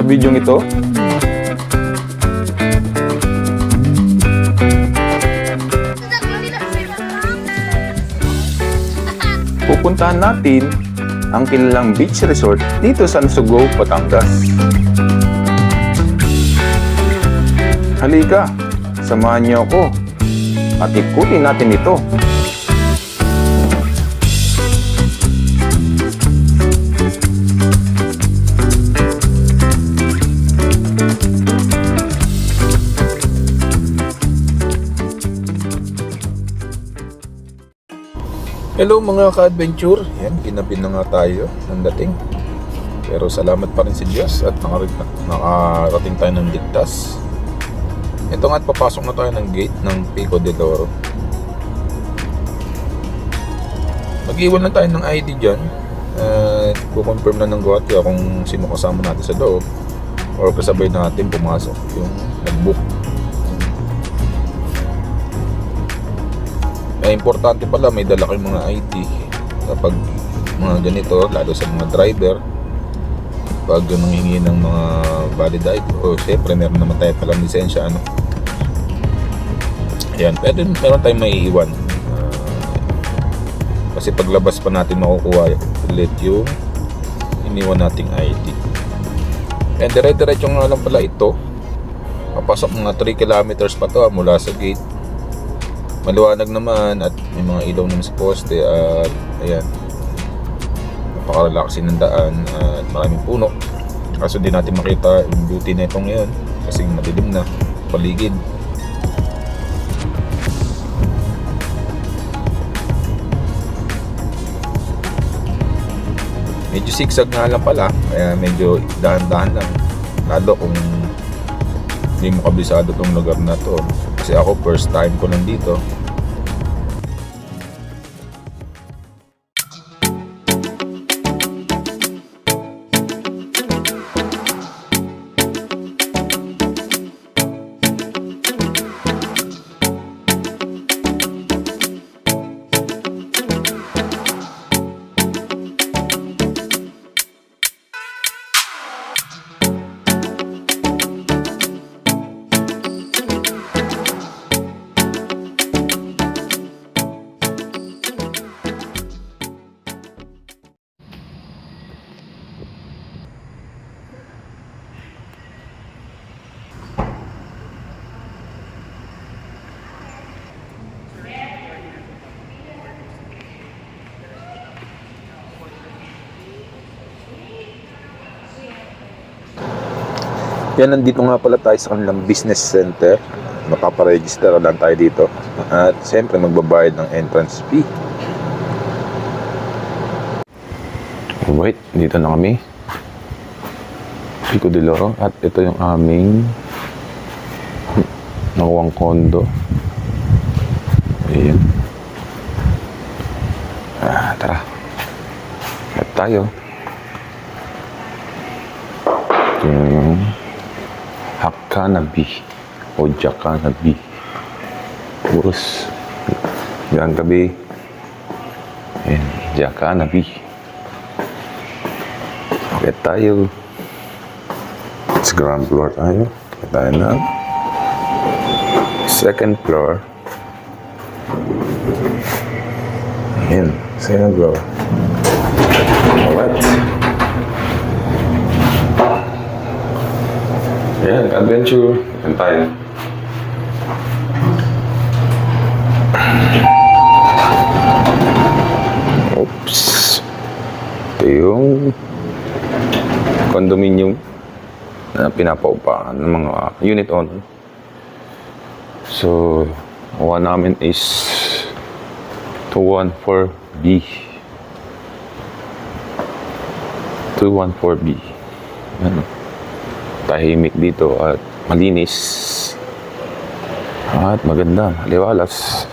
video ito. Pupuntahan natin ang kilalang beach resort dito sa Nasugbu, Batangas. Halika, samahan niyo ako at ikutin natin ito. Hello mga ka-adventure. Yan, ginabi na nga tayo ng dating. Pero salamat pa rin si Diyos at nakarating tayo ng ligtas. Ito nga at papasok na tayo ng gate ng Pico del Oro. Mag-iwan lang tayo ng ID dyan. Kukonfirm na ng Guardia kung sino kasama natin sa loob or kasabay natin pumasok yung nag-book. Importante pala may dala kayong mga ID kapag mga ganito, lalo sa mga driver pag nanghingi ng mga valid ID o syempre meron naman tayo palang lisensya ayan, meron tayong maiiwan kasi paglabas pa natin makukuha ulit yung iniwan nating ID. And dire-diretso nga lang pala ito, papasok mga 3 kilometers pa to mula sa gate. Maliwanag naman at may mga ilaw naman sa poste at ayan, napaka-relaxing ng daan at maraming puno. Kaso di natin makita yung beauty na ito ngayon kasi madilim na paligid. Medyo zigzag nga lang pala, kaya medyo dahan-dahan lang, lalo kung hindi mo kabisado tong lugar na to. Kasi ako first time ko lang dito. Yan, nandito nga pala tayo sa kanilang business center. Makaparegister lang tayo dito. At siyempre magbabayad ng entrance fee. Alright, dito na kami. Pico del Oro. At ito yung aming nakuwang kondo. Ayan. Tara. At tayo. Ito yung Hakanabi o Jakanabi. Puros yan tabi. Ayan, Jakanabi. Okay tayo. It's ground floor tayo. Okay tayo na second floor. Ayan, second floor. Alright. Ayan, adventure. Ayan tayo. Oops. Ito yung condominium na pinapaupahan ng mga unit owner. So, one namin is 214B. 214B. Ano? Tahimik dito at malinis at maganda, maliwalas.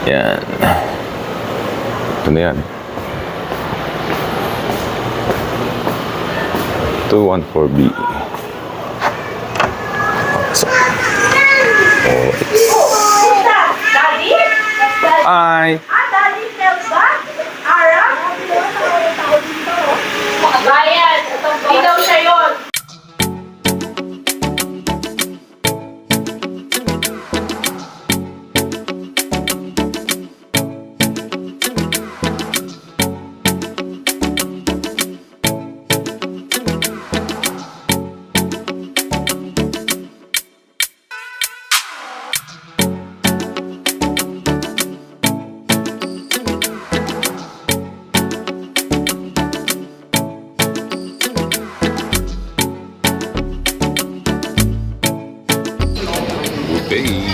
Yan, ito na yan, 214B. Hi. Daddy, Telsa, Ara. Hindi daw siya yun. Okay.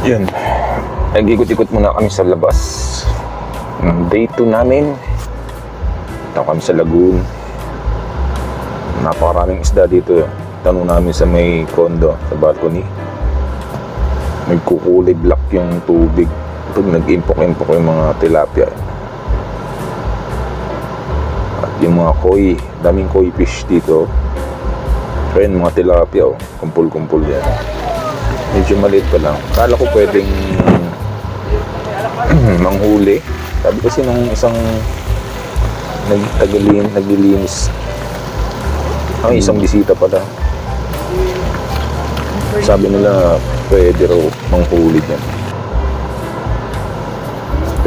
Yun. Nag-ikot-ikot muna kami sa labas. Day 2 namin. Ito kami sa lagoon. Napakaraming isda dito. Tanong namin sa may condo, sa balcony. Nagkukulay black yung tubig. Pag nag-impok-impok yung mga tilapia. At yung mga koi, daming koi fish dito. Ayun, mga tilapia, oh. Kumpul-kumpul yan. Medyo maliit pa lang. Kala ko pwedeng manghuli. Sabi kasi nung isang naglilinis. Ang isang bisita pala. Sabi nila pwede raw manghuli dyan.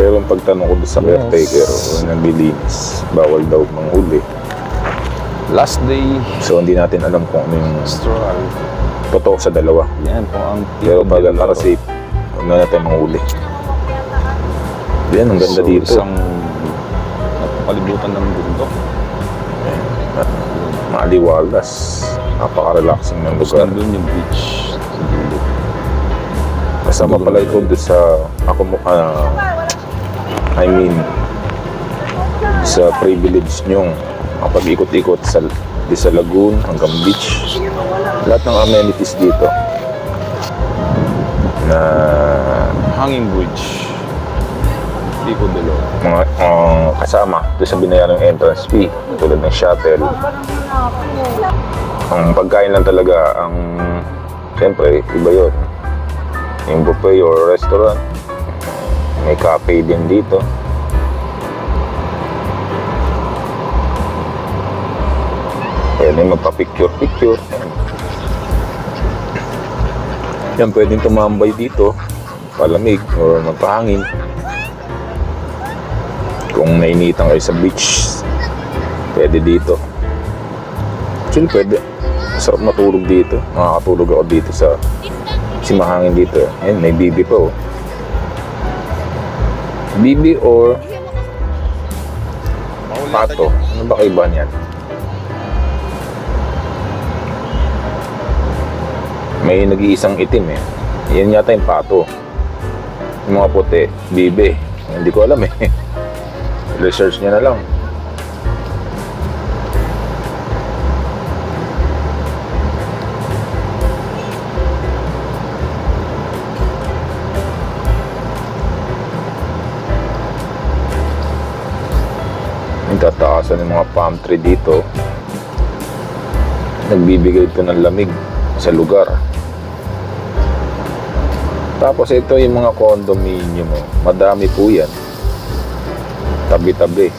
Pero ang pagtanong ko sa caretaker, naglilinis, bawal daw manghuli. Last day. So hindi natin alam kung ano yung Stroll. totoo sa dalawa. Yan po ang Pero para safe, huwag na natin manghuli. Yan, ang ganda dito. Isang napapalibutan ng bundok. At maaliwalas. Napaka-relaxing ng Tapos lugar. nandun yung beach sa dulo. Kasama pala ito doon sa sa privilege nyong makapag-ikot-ikot sa lagoon hanggang beach. Lahat ng amenities dito na Hanging bridge. Pico de Loro. Mga kasama doon sa binayaran ng entrance fee, tulad ng shuttle. Ang pagkain lang talaga, siyempre, iba yun. Yung buffet or restaurant, may cafe din dito. Pwede magpa-picture-picture. Yan, pwedeng tumambay dito, palamig or magpahangin. Kung nainitan kayo sa beach, pwede dito. Actually, pwede. Masarap matulog dito. Makakatulog ako dito sa mahangin dito. Ayun, may bibi pa oh. Bibi or pato. Ano ba kaiba niyan? May nag-iisang itim eh. Yan yata yung pato. Yung mga puti, bibi. Hindi ko alam eh. Research niya na lang. Yung tataasan ng mga palm tree dito, nagbibigay ito ng lamig sa lugar. Tapos ito yung mga condominium mo. Madami po yan. Tabi-tabi.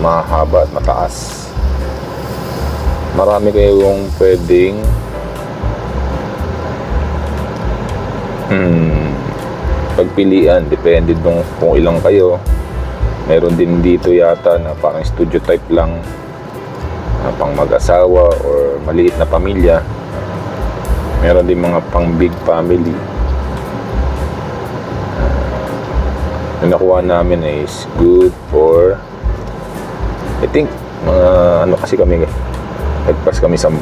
Mahaba at mataas. Marami kayong pwedeng pagpilian. Depende kung ilang kayo. Meron din dito yata na parang studio type lang, na pang mag-asawa or maliit na pamilya. Meron din mga pang big family. Yung nakuha namin is good for, I think mga ano kasi kami, nagpas kami 10.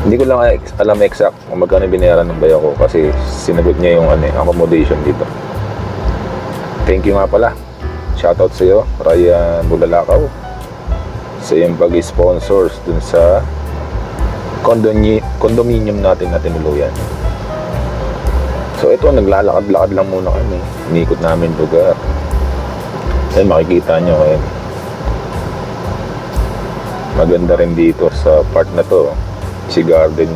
Hindi ko lang alam exact kung magkano binayaran ng bayo ko kasi sinagot niya yung accommodation dito. Thank you nga pala. Shoutout sa iyo, Ryan Bulalakaw, sa iyong pag-sponsors dun sa condominium natin na tinuluyan. So ito, naglalakad-lakad lang muna kami. Inikot namin lugar. Ayan, makikita nyo eh. Maganda rin dito sa part na to. Si garden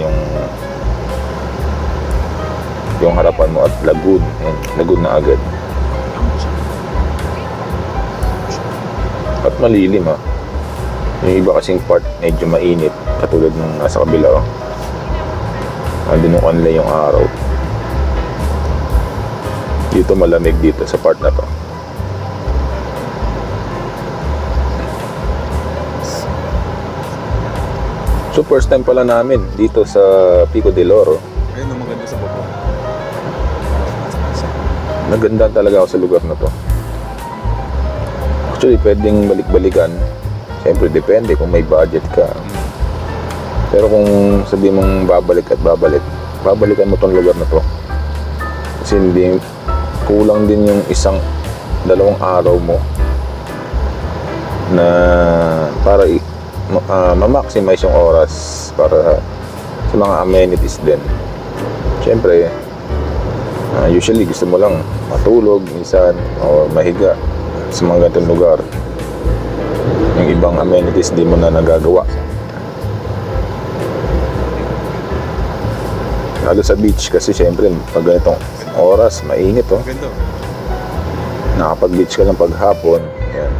yung harapan mo at lagoon. Ayan, lagoon na agad. At malilim ha. Yung iba kasing part medyo mainit. Katulad ng nasa kabila oh. Andun yung online yung araw. Dito malamig dito sa part na to. So first time pala namin dito sa Pico de Loro. Ayun ang maganda sa baba. Naganda talaga ako sa lugar na to. Actually pwedeng balik-balikan. Siyempre depende kung may budget ka. Pero kung sabihin mong babalik at babalikan mo tong lugar na to. Kasi hindi kulang din yung 1-2 araw mo na para ma-maximize yung oras para sa mga amenities din. Siyempre usually gusto mo lang matulog minsan o mahiga sa mga ganitong lugar. Yung ibang amenities di mo na nagagawa. Lalo sa beach kasi siyempre pag ganitong oras mainit oh. Nakapag beach ka lang pag hapon. Yan.